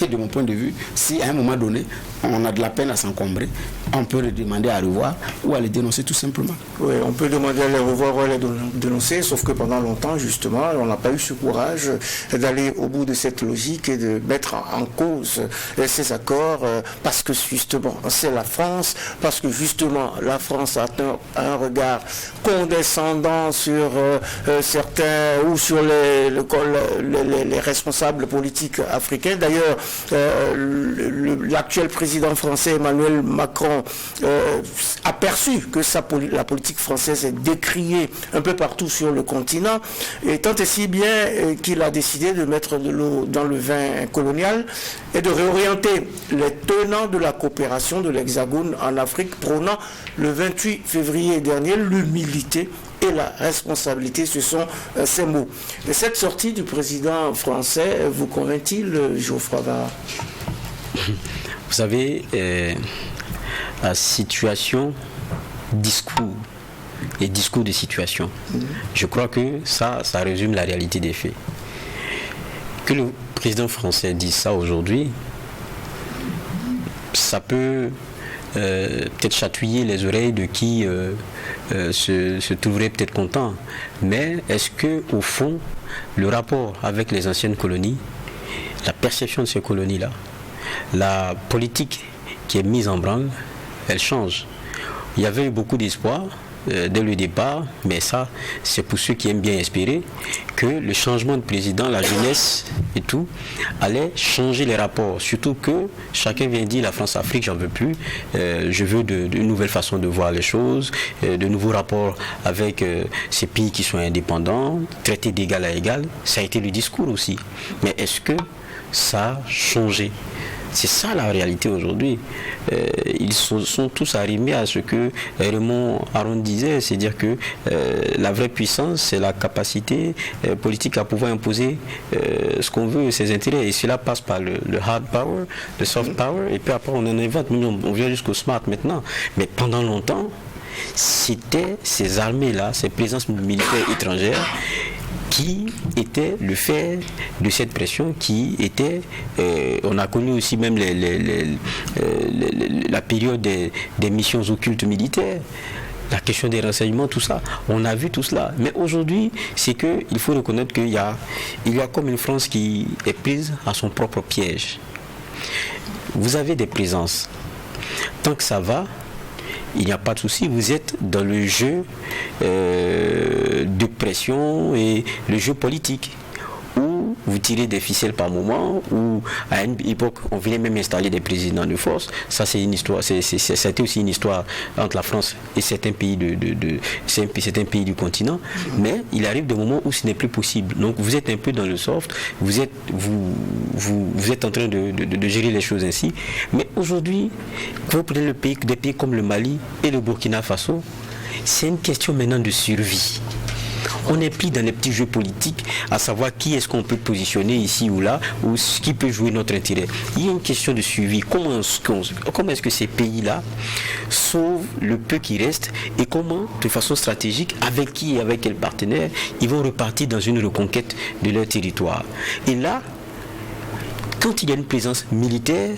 Et de mon point de vue, si à un moment donné on a de la peine à s'encombrer, on peut le demander à revoir ou à les dénoncer tout simplement. Oui, on peut demander à les revoir ou à les dénoncer, sauf que pendant longtemps, justement, on n'a pas eu ce courage d'aller au bout de cette logique et de mettre en cause ces accords, parce que justement, c'est la France, parce que justement, la France a un regard condescendant sur certains ou sur les responsables politiques africains. D'ailleurs, l'actuel président français Emmanuel Macron a perçu que la politique française est décriée un peu partout sur le continent, et tant et si bien qu'il a décidé de mettre de l'eau dans le vin colonial et de réorienter les tenants de la coopération de l'Hexagone en Afrique, prônant le 28 février dernier l'humilité et la responsabilité. Ce sont ces mots. Et cette sortie du président français vous convainc-il, Geoffroy Var? Vous savez, la situation, discours et discours de situation, je crois que ça résume la réalité des faits. Que le président français dise ça aujourd'hui, ça peut peut-être chatouiller les oreilles de qui se trouverait peut-être content. Mais est-ce que au fond, le rapport avec les anciennes colonies, la perception de ces colonies-là, la politique qui est mise en branle, elle change. Il y avait eu beaucoup d'espoir dès le départ, mais ça, c'est pour ceux qui aiment bien espérer que le changement de président, la jeunesse et tout, allait changer les rapports. Surtout que chacun vient dire la France-Afrique, j'en veux plus, je veux de nouvelles façons de voir les choses, de nouveaux rapports avec ces pays qui sont indépendants, traités d'égal à égal. Ça a été le discours aussi. Mais est-ce que ça a changé? C'est ça la réalité aujourd'hui. Ils sont tous arrimés à ce que Raymond Aron disait, c'est-à-dire que la vraie puissance, c'est la capacité politique à pouvoir imposer ce qu'on veut, ses intérêts. Et cela passe par le hard power, le soft power, et puis après on en invente. On vient jusqu'au smart maintenant. Mais pendant longtemps, c'était ces armées-là, ces présences militaires étrangères qui était le fait de cette pression, qui était, on a connu aussi même la période des missions occultes militaires, la question des renseignements, tout ça, on a vu tout cela. Mais aujourd'hui, c'est qu'il faut reconnaître qu'il y a comme une France qui est prise à son propre piège. Vous avez des présences. Tant que ça va, il n'y a pas de souci, vous êtes dans le jeu de pression et le jeu politique, où vous tirez des ficelles par moment, où à une époque on voulait même installer des présidents de force. Ça c'est une histoire, c'était aussi une histoire entre la France et certains pays certains pays du continent, mais il arrive des moments où ce n'est plus possible. Donc vous êtes un peu dans le soft, vous êtes en train de gérer les choses ainsi. Mais aujourd'hui, vous prenez des pays comme le Mali et le Burkina Faso, c'est une question maintenant de survie. On n'est plus dans les petits jeux politiques, à savoir qui est-ce qu'on peut positionner ici ou là, ou qui peut jouer notre intérêt. Il y a une question de suivi. Comment est-ce que ces pays-là sauvent le peu qui reste et comment, de façon stratégique, avec qui et avec quel partenaire, ils vont repartir dans une reconquête de leur territoire. Et là, quand il y a une présence militaire,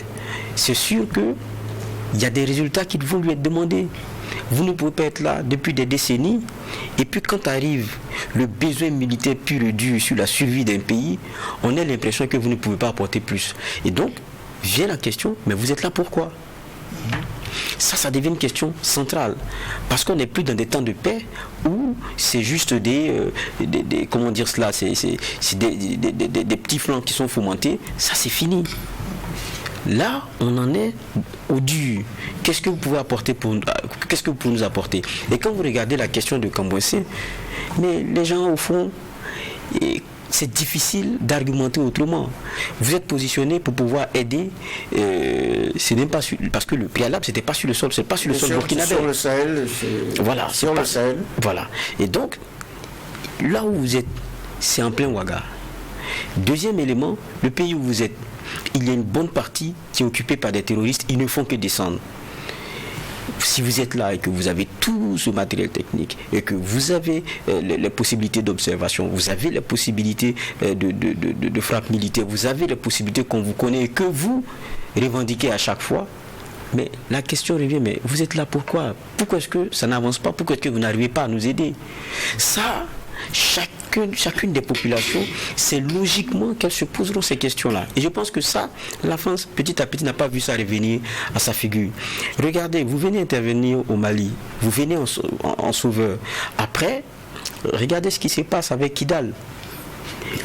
c'est sûr qu'il y a des résultats qui vont lui être demandés. Vous ne pouvez pas être là depuis des décennies et puis quand arrive le besoin militaire pur et dur sur la survie d'un pays, on a l'impression que vous ne pouvez pas apporter plus. Et donc, vient la question, mais vous êtes là pourquoi ? Ça devient une question centrale. Parce qu'on n'est plus dans des temps de paix où c'est juste comment dire cela, c'est des petits flancs qui sont fomentés. Ça, c'est fini. Là, on en est au dur. Qu'est-ce que vous pouvez nous apporter ? Et quand vous regardez la question de Cambouensé, mais les gens, au fond, c'est difficile d'argumenter autrement. Vous êtes positionné pour pouvoir aider. C'est même pas parce que le préalable, c'était pas sur le sol, c'est pas sur le sol burkinabé. Sur le Sahel, voilà, sur le Sahel. Voilà. Et donc, là où vous êtes, c'est en plein Ouaga. Deuxième élément, le pays où vous êtes, il y a une bonne partie qui est occupée par des terroristes, ils ne font que descendre. Si vous êtes là et que vous avez tout ce matériel technique et que vous avez les possibilités d'observation, vous avez les possibilités de frappe militaire, vous avez les possibilités qu'on vous connaît et que vous revendiquez à chaque fois, mais la question revient, mais vous êtes là pourquoi ? Pourquoi est-ce que ça n'avance pas ? Pourquoi est-ce que vous n'arrivez pas à nous aider ? Ça, chacune des populations, c'est logiquement qu'elles se poseront ces questions-là. Et je pense que ça, la France, petit à petit, n'a pas vu ça revenir à sa figure. Regardez, vous venez intervenir au Mali, vous venez en sauveur. Après, regardez ce qui se passe avec Kidal.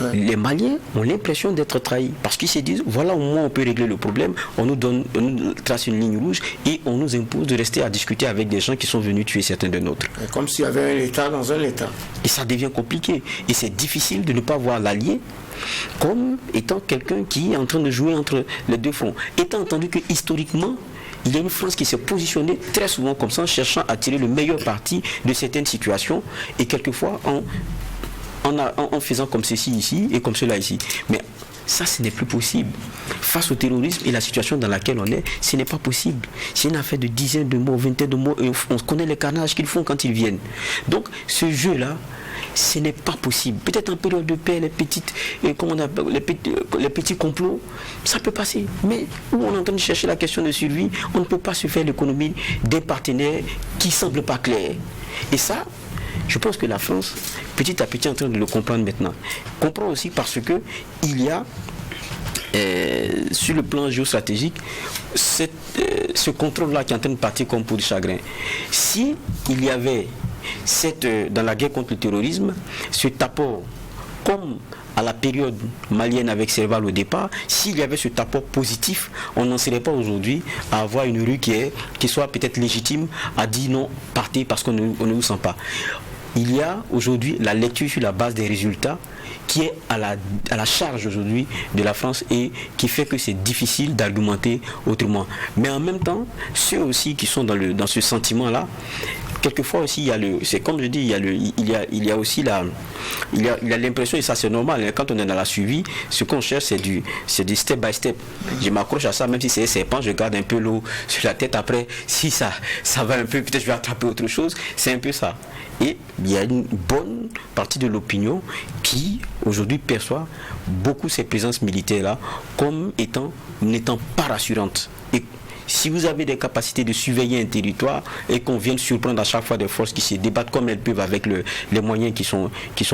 Ouais. Les Maliens ont l'impression d'être trahis parce qu'ils se disent voilà, au moins on peut régler le problème, on nous trace une ligne rouge et on nous impose de rester à discuter avec des gens qui sont venus tuer certains de nôtres. Comme s'il y avait un État dans un État. Et ça devient compliqué et c'est difficile de ne pas voir l'allié comme étant quelqu'un qui est en train de jouer entre les deux fronts. Étant entendu que historiquement, il y a une France qui s'est positionnée très souvent comme ça, en cherchant à tirer le meilleur parti de certaines situations et quelquefois en faisant comme ceci ici et comme cela ici. Mais ça, ce n'est plus possible. Face au terrorisme et la situation dans laquelle on est, ce n'est pas possible. C'est une affaire de dizaines de mots, vingtaines de mots, et on connaît les carnages qu'ils font quand ils viennent. Donc, ce jeu-là, ce n'est pas possible. Peut-être en période de paix, les petits complots, ça peut passer. Mais où on est en train de chercher la question de survie, on ne peut pas se faire l'économie des partenaires qui ne semblent pas clairs. Et ça, je pense que la France, petit à petit, est en train de le comprendre maintenant. Comprend aussi parce que il y a, sur le plan géostratégique, ce contrôle-là qui est en train de partir comme pour du chagrin. Si il y avait dans la guerre contre le terrorisme, ce apport, comme à la période malienne avec Serval au départ, s'il y avait cet apport positif, on n'en serait pas aujourd'hui à avoir une rue qui soit peut-être légitime à dire non, partez parce qu'on ne vous sent pas. Il y a aujourd'hui la lecture sur la base des résultats qui est à la charge aujourd'hui de la France et qui fait que c'est difficile d'argumenter autrement. Mais en même temps, ceux aussi qui sont dans ce sentiment-là, quelquefois aussi, c'est comme je dis, il y a aussi l'impression, et ça c'est normal, quand on est dans la suivi, ce qu'on cherche c'est du step by step. Je m'accroche à ça, même si c'est un serpent, je garde un peu l'eau sur la tête, après, si ça va un peu, peut-être je vais attraper autre chose, c'est un peu ça. Et il y a une bonne partie de l'opinion qui, aujourd'hui, perçoit beaucoup ces présences militaires-là comme n'étant pas rassurantes. Et si vous avez des capacités de surveiller un territoire et qu'on vienne surprendre à chaque fois des forces qui se débattent comme elles peuvent avec les moyens qui sont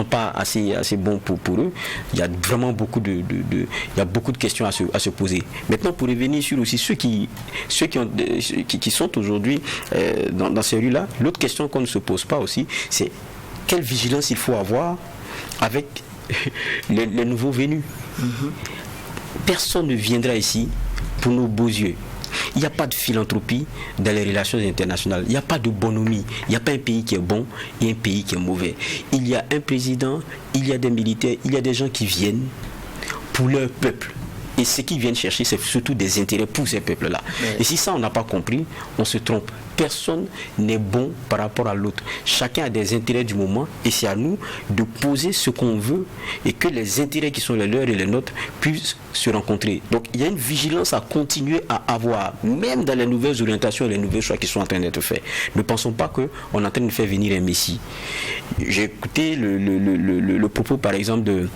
pas assez bons pour eux, il y a vraiment beaucoup de questions à se poser. Maintenant, pour revenir sur aussi ceux qui sont aujourd'hui dans ces rues-là, l'autre question qu'on ne se pose pas aussi, c'est quelle vigilance il faut avoir avec les nouveaux venus. Personne ne viendra ici pour nos beaux yeux. Il n'y a pas de philanthropie dans les relations internationales. Il n'y a pas de bonhomie. Il n'y a pas un pays qui est bon et un pays qui est mauvais. Il y a un président, il y a des militaires, il y a des gens qui viennent pour leur peuple. Et ce qu'ils viennent chercher, c'est surtout des intérêts pour ces peuples-là. Et si ça, on n'a pas compris, on se trompe. Personne n'est bon par rapport à l'autre. Chacun a des intérêts du moment et c'est à nous de poser ce qu'on veut et que les intérêts qui sont les leurs et les nôtres puissent se rencontrer. Donc il y a une vigilance à continuer à avoir, même dans les nouvelles orientations et les nouveaux choix qui sont en train d'être faits. Ne pensons pas qu'on est en train de faire venir un messie. J'ai écouté le propos par exemple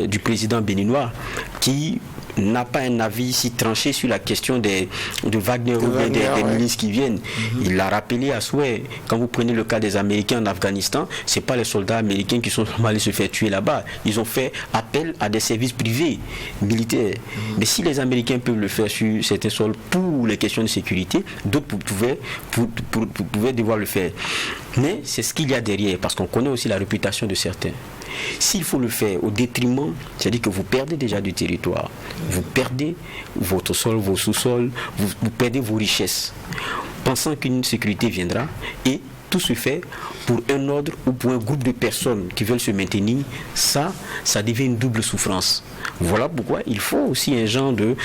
du président béninois qui n'a pas un avis si tranché sur la question de Wagner ou bien des milices qui viennent. Il l'a rappelé à souhait. Quand vous prenez le cas des Américains en Afghanistan, ce n'est pas les soldats américains qui sont allés se faire tuer là-bas. Ils ont fait appel à des services privés militaires. Mais si les Américains peuvent le faire sur certains sols pour les questions de sécurité, d'autres pouvaient devoir le faire. Mais c'est ce qu'il y a derrière, parce qu'on connaît aussi la réputation de certains. S'il faut le faire au détriment, c'est-à-dire que vous perdez déjà du territoire, vous perdez votre sol, vos sous-sols, vous perdez vos richesses, pensant qu'une sécurité viendra, et tout se fait pour un ordre ou pour un groupe de personnes qui veulent se maintenir, ça devient une double souffrance. Voilà pourquoi il faut aussi un genre de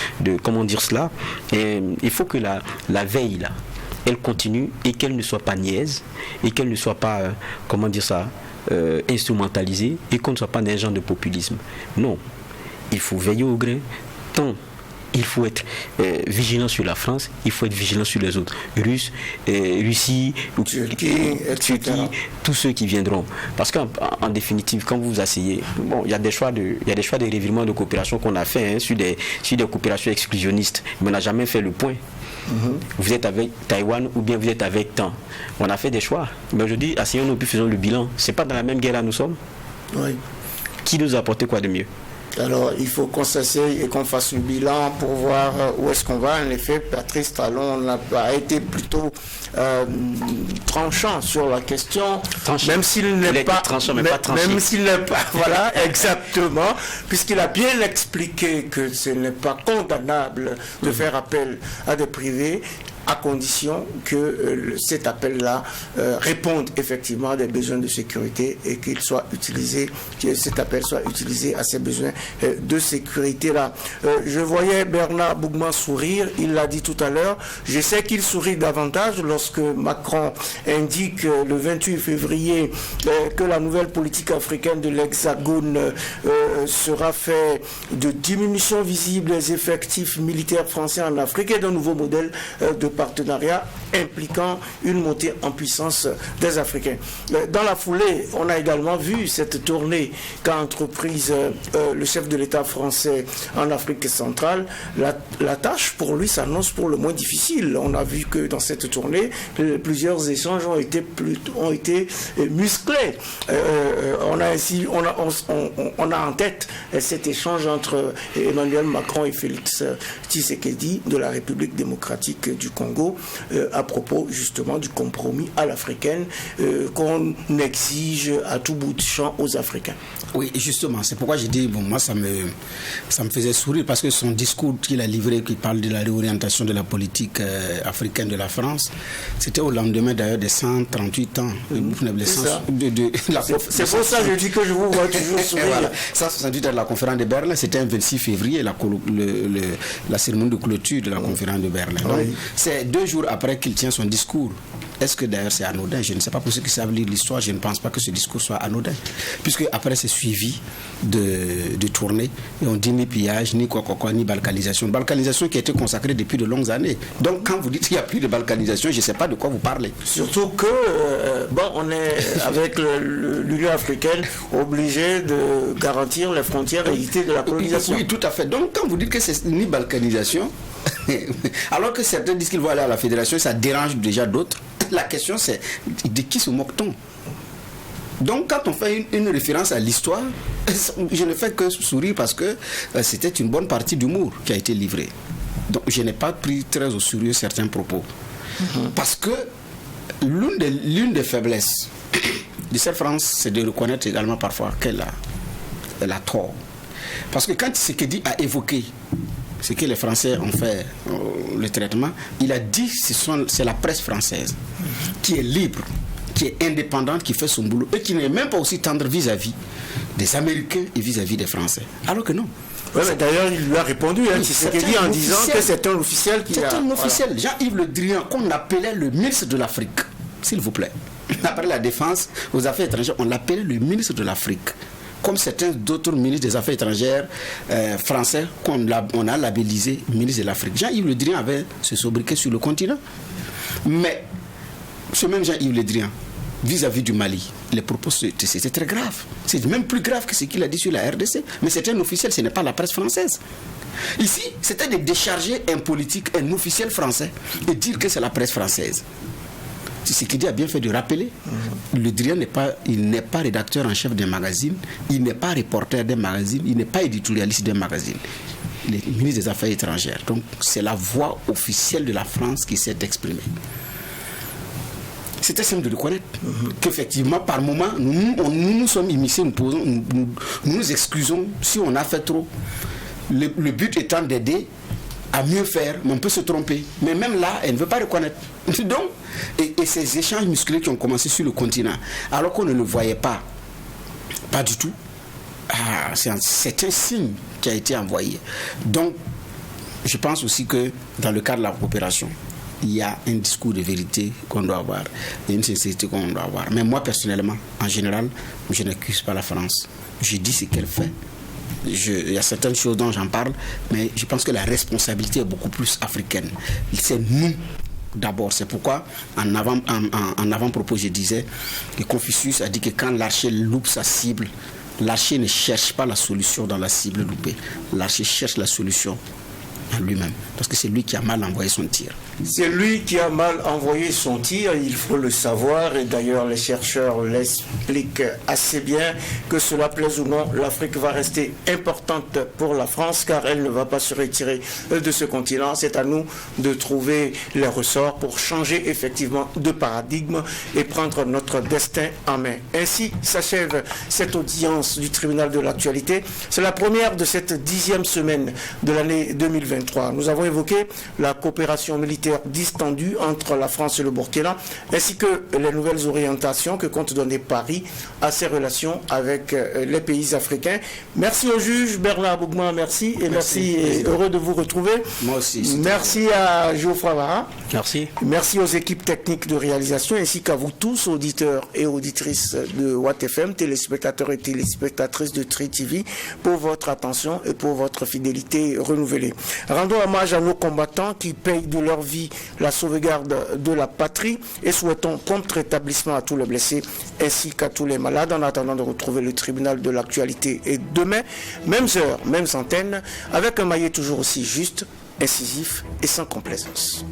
comment dire cela, il faut que la veille là, elle continue et qu'elle ne soit pas niaise et qu'elle ne soit pas, instrumentalisée et qu'on ne soit pas d'un genre de populisme. Non, il faut veiller au grain, tant il faut être vigilant sur la France, il faut être vigilant sur les autres, Russie, Turquie, tous ceux qui viendront. Parce qu'en définitive, quand vous vous asseyez, bon, il y a des choix de revirement de coopération qu'on a fait sur des coopérations exclusionnistes, mais on n'a jamais fait le point. Vous êtes avec Taïwan ou bien vous êtes avec tant. On a fait des choix. Mais aujourd'hui, asseyons-nous puis faisons le bilan. C'est pas dans la même guerre là nous sommes. Oui. Qui nous a apporté quoi de mieux? Alors, il faut qu'on s'asseye et qu'on fasse le bilan pour voir où est-ce qu'on va. En effet, Patrice Talon a été plutôt tranchant sur la question, même s'il n'est pas tranchant, même s'il n'est pas, voilà, exactement, puisqu'il a bien expliqué que ce n'est pas condamnable de faire appel à des privés, à condition que cet appel-là réponde effectivement à des besoins de sécurité et qu'il soit utilisé, que cet appel soit utilisé à ces besoins de sécurité-là. Je voyais Bernard Bougman sourire, il l'a dit tout à l'heure, je sais qu'il sourit davantage lorsque Macron indique le 28 février que la nouvelle politique africaine de l'Hexagone sera faite de diminution visible des effectifs militaires français en Afrique et d'un nouveau modèle de partenariat impliquant une montée en puissance des Africains. Dans la foulée, on a également vu cette tournée qu'a entreprise le chef de l'État français en Afrique centrale. La tâche pour lui s'annonce pour le moins difficile. On a vu que dans cette tournée, plusieurs échanges ont été musclés. On a en tête cet échange entre Emmanuel Macron et Félix Tshisekedi de la République démocratique du Congo à propos justement du compromis à l'africaine qu'on exige à tout bout de champ aux Africains. Oui, justement, c'est pourquoi j'ai dit, bon, moi ça me faisait sourire parce que son discours qu'il a livré, qui parle de la réorientation de la politique africaine de la France, c'était au lendemain d'ailleurs des 138 ans c'est pour ça que je dis que je vous vois toujours sourire. Voilà. 168 ans de la conférence de Berlin, c'était un 26 février, la cérémonie de clôture de la conférence de Berlin. Donc, c'est 2 jours après qu'il tient son discours. Est-ce que d'ailleurs c'est anodin? Je ne sais pas, pour ceux qui savent lire l'histoire, je ne pense pas que ce discours soit anodin. Puisque après c'est suivi de tournées, et on dit ni pillage, ni quoi, ni balkanisation. Balkanisation qui a été consacrée depuis de longues années. Donc quand vous dites qu'il n'y a plus de balkanisation, je ne sais pas de quoi vous parlez. Surtout que, on est avec l'Union africaine obligé de garantir les frontières héritées de la colonisation. Oui, tout à fait. Donc quand vous dites que c'est ni balkanisation, alors que certains disent qu'ils vont aller à la fédération, ça dérange déjà d'autres. La question c'est, de qui se moque-t-on? Donc quand on fait une référence à l'histoire, je ne fais que sourire parce que c'était une bonne partie d'humour qui a été livrée. Donc je n'ai pas pris très au sérieux certains propos. Parce que l'une des faiblesses de cette France, c'est de reconnaître également parfois qu'elle a tort. Parce que quand Tshisekedi a évoqué ce que les Français ont fait, le traitement, il a dit que c'est la presse française qui est libre, qui est indépendante, qui fait son boulot et qui n'est même pas aussi tendre vis-à-vis des Américains et vis-à-vis des Français. Alors que non. Ouais, mais d'ailleurs, il lui a répondu, hein, Tshisekedi, en disant que c'est un officiel qui a... C'est un officiel. Jean-Yves Le Drian, qu'on appelait le ministre de l'Afrique, s'il vous plaît. Après la défense aux affaires étrangères, on l'appelait le ministre de l'Afrique. Comme certains d'autres ministres des Affaires étrangères français qu'on a labellisé ministre de l'Afrique. Jean-Yves Le Drian avait ce sobriquet sur le continent. Mais ce même Jean-Yves Le Drian, vis-à-vis du Mali, les propos, c'était très grave. C'est même plus grave que ce qu'il a dit sur la RDC. Mais c'est un officiel, ce n'est pas la presse française. Ici, c'était de décharger un politique, un officiel français, et dire que c'est la presse française. C'est ce qu'il dit, a bien fait de rappeler. Le Drian n'est pas rédacteur en chef d'un magazine, il n'est pas reporter d'un magazine, il n'est pas éditorialiste d'un magazine. Il est ministre des Affaires étrangères. Donc, c'est la voix officielle de la France qui s'est exprimée. C'était simple de reconnaître qu'effectivement, par moment, nous sommes immiscés, nous nous excusons si on a fait trop. Le but étant d'aider à mieux faire, mais on peut se tromper. Mais même là, elle ne veut pas reconnaître. Donc, et ces échanges musclés qui ont commencé sur le continent, alors qu'on ne le voyait pas du tout, c'est un signe qui a été envoyé. Donc, je pense aussi que dans le cadre de la coopération, il y a un discours de vérité qu'on doit avoir et une sincérité qu'on doit avoir. Mais moi, personnellement, en général, je n'accuse pas la France. Je dis ce qu'elle fait. Il y a certaines choses dont j'en parle, mais je pense que la responsabilité est beaucoup plus africaine. C'est nous d'abord. C'est pourquoi, en avant-propos, je disais que Confucius a dit que quand l'archer loupe sa cible, l'archer ne cherche pas la solution dans la cible loupée. L'archer cherche la solution en lui-même, parce que c'est lui qui a mal envoyé son tir. C'est lui qui a mal envoyé son tir, il faut le savoir, et d'ailleurs les chercheurs l'expliquent assez bien, que cela plaise ou non, l'Afrique va rester importante pour la France, car elle ne va pas se retirer de ce continent. C'est à nous de trouver les ressorts pour changer effectivement de paradigme et prendre notre destin en main. Ainsi s'achève cette audience du tribunal de l'actualité. C'est la première de cette 10e semaine de l'année 2023. Nous avons évoqué la coopération militaire distendue entre la France et le Burkina, ainsi que les nouvelles orientations que compte donner Paris à ses relations avec les pays africains. Merci au juge Bernard Bougma, merci et heureux de vous retrouver. Moi aussi. Merci à Geoffroy Vara. Merci. Merci aux équipes techniques de réalisation, ainsi qu'à vous tous, auditeurs et auditrices de Watt FM, téléspectateurs et téléspectatrices de Tri TV, pour votre attention et pour votre fidélité renouvelée. Rendons hommage à nos combattants qui payent de leur vie la sauvegarde de la patrie et souhaitons prompt rétablissement à tous les blessés ainsi qu'à tous les malades, en attendant de retrouver le tribunal de l'actualité. Et demain, même heure, même antenne, avec un maillet toujours aussi juste, incisif et sans complaisance.